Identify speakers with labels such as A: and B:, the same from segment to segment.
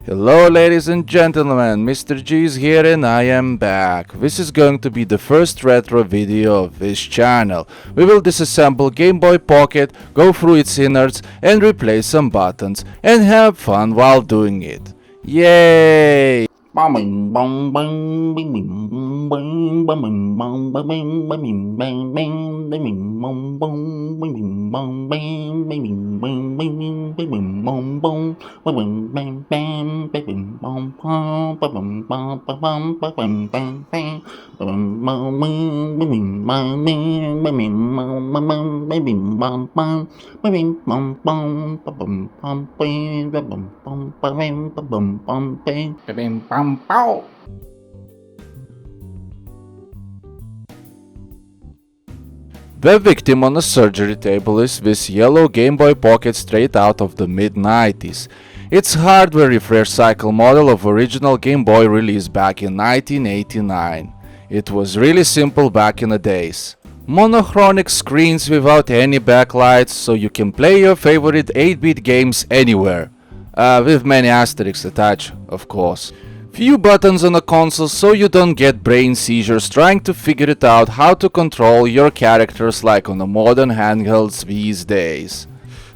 A: Hello ladies and gentlemen, Mr. G is here and I am back. This is going to be the first retro video of this channel. We will disassemble Game Boy Pocket, go through its innards and replace some buttons and have fun while doing it. Yay! The victim on the surgery table is this yellow Game Boy Pocket straight out of the mid-90s. It's hardware refresh cycle model of original Game Boy released back in 1989. It was really simple back in the days. Monochrome screens without any backlights, so you can play your favorite 8-bit games anywhere. With many asterisks attached, of course. Few buttons on a console so you don't get brain seizures trying to figure it out how to control your characters like on the modern handhelds these days.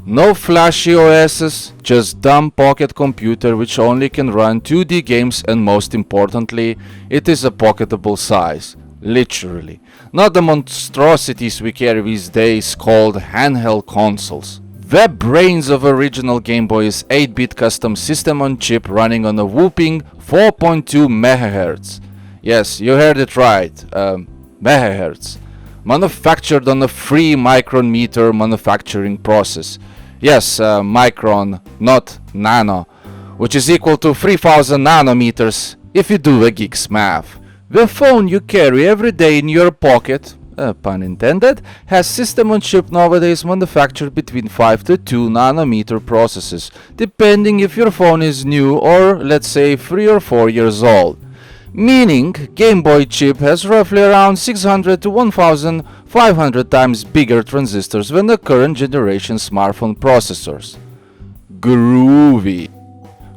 A: No flashy OSs, just dumb pocket computer which only can run 2D games and most importantly, it is a pocketable size. Literally. Not the monstrosities we carry these days called handheld consoles. The brains of original Game Boy is 8-bit custom system on chip running on a whopping 4.2 MHz. Yes, you heard it right, megahertz. Manufactured on a free micron meter manufacturing process. Yes, micron, not nano, which is equal to 3000 nanometers if you do the geek's math. The phone you carry every day in your pocket, pun intended, has system on chip nowadays manufactured between 5 to 2 nanometer processes, depending if your phone is new or let's say 3 or 4 years old. Meaning, Game Boy chip has roughly around 600 to 1500 times bigger transistors than the current generation smartphone processors. Groovy.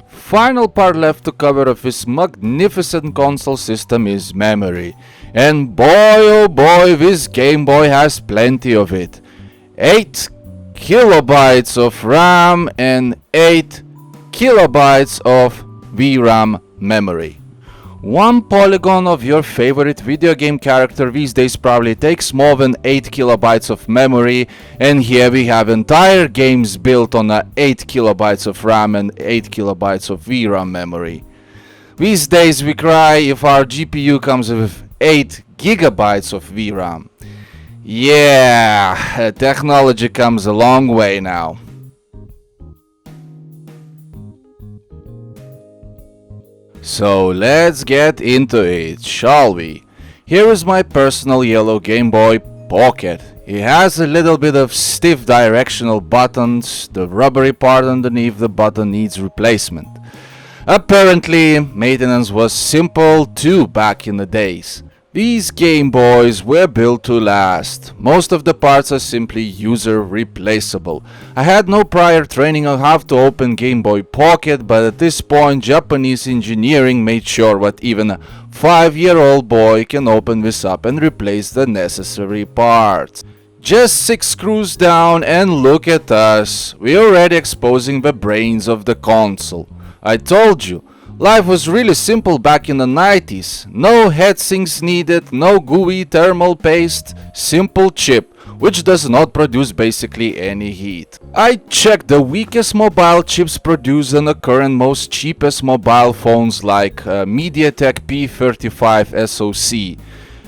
A: Final part left to cover of this magnificent console system is memory. And boy oh boy, this Game Boy has plenty of it. 8 kilobytes of RAM and 8 kilobytes of VRAM memory. One polygon of your favorite video game character these days probably takes more than 8 kilobytes of memory, and here we have entire games built on 8 kilobytes of RAM and 8 kilobytes of VRAM memory. These days we cry if our GPU comes with 8 gigabytes of VRAM. Yeah, technology comes a long way now. So let's get into it, shall we? Here is my personal yellow Game Boy Pocket. It has a little bit of stiff directional buttons, the rubbery part underneath the button needs replacement. Apparently, maintenance was simple too back in the days. These Game Boys were built to last. Most of the parts are simply user replaceable. I had no prior training on how to open Game Boy Pocket, but at this point Japanese engineering made sure that even a 5-year-old boy can open this up and replace the necessary parts. Just 6 screws down and look at us. We're already exposing the brains of the console. I told you. Life was really simple back in the 90s. No heatsinks needed, no gooey thermal paste, simple chip, which does not produce basically any heat. I checked the weakest mobile chips produced on the current most cheapest mobile phones like MediaTek P35 SoC.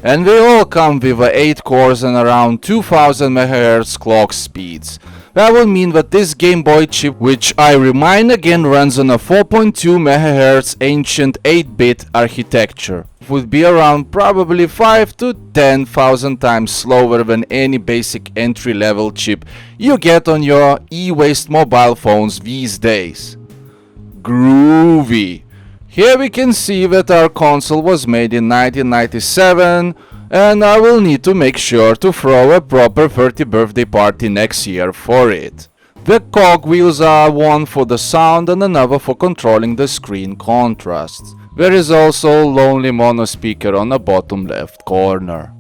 A: And they all come with 8 cores and around 2000 MHz clock speeds. That would mean that this Game Boy chip, which I remind again runs on a 4.2 MHz ancient 8-bit architecture, would be around probably 5 to 10,000 times slower than any basic entry-level chip you get on your e-waste mobile phones these days. Groovy! Here we can see that our console was made in 1997, and I will need to make sure to throw a proper 30th birthday party next year for it. The cogwheels are one for the sound and another for controlling the screen contrast. There is also a lonely mono speaker on the bottom left corner.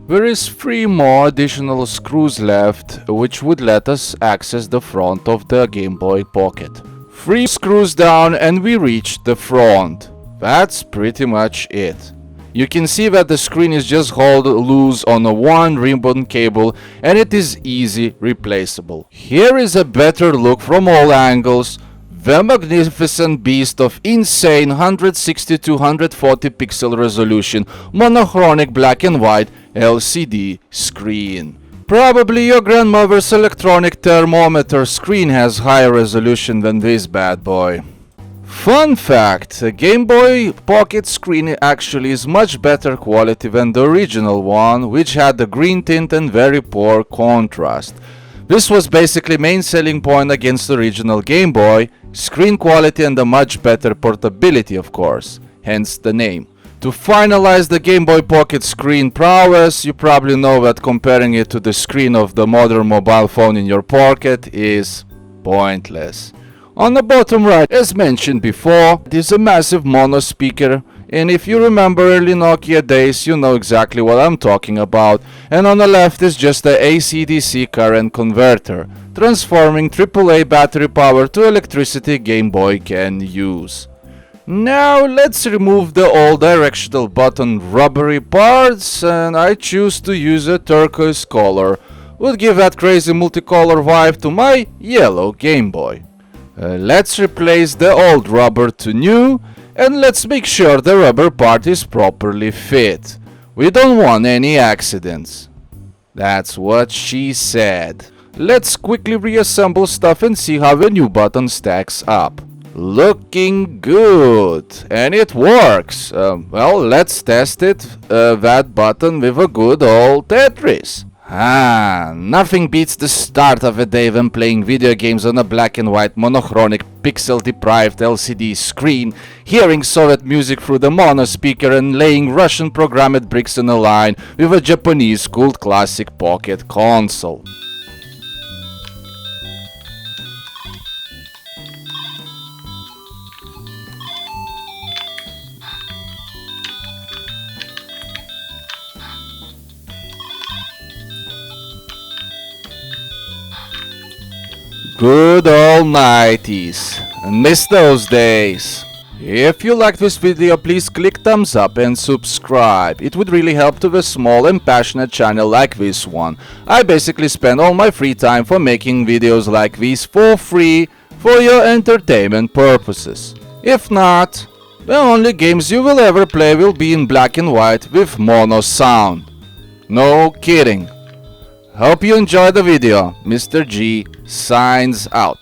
A: There is 3 more additional screws left, which would let us access the front of the Game Boy Pocket. 3 screws down and we reach the front. That's pretty much it. You can see that the screen is just held loose on a 1 ribbon cable and it is easy replaceable. Here is a better look from all angles. The magnificent beast of insane 160 to 140 pixel resolution monochronic black and white LCD screen. Probably your grandmother's electronic thermometer screen has higher resolution than this bad boy. Fun fact, a Game Boy Pocket screen actually is much better quality than the original one, which had the green tint and very poor contrast. This was basically main selling point against the original Game Boy, screen quality and a much better portability of course, hence the name. To finalize the Game Boy Pocket screen prowess, you probably know that comparing it to the screen of the modern mobile phone in your pocket is pointless. On the bottom right, as mentioned before, is a massive mono speaker, and if you remember early Nokia days, you know exactly what I'm talking about. And on the left is just the AC/DC current converter, transforming AAA battery power to electricity Game Boy can use. Now let's remove the old directional button rubbery parts, and I choose to use a turquoise color. Would give that crazy multicolor vibe to my yellow Game Boy. Let's replace the old rubber to new, and let's make sure the rubber part is properly fit. We don't want any accidents. That's what she said. Let's quickly reassemble stuff and see how the new button stacks up. Looking good, and it works. Well, let's test it, that button with a good old Tetris. Nothing beats the start of a day when playing video games on a black and white monochronic pixel-deprived LCD screen, hearing Soviet music through the mono speaker and laying Russian programmed bricks in a line with a Japanese cult classic pocket console. Good old 90s. Miss those days. If you liked this video, please click thumbs up and subscribe. It would really help to a small and passionate channel like this one. I basically spend all my free time for making videos like these for free for your entertainment purposes. If not, the only games you will ever play will be in black and white with mono sound. No kidding. Hope you enjoyed the video. Mr. G signs out.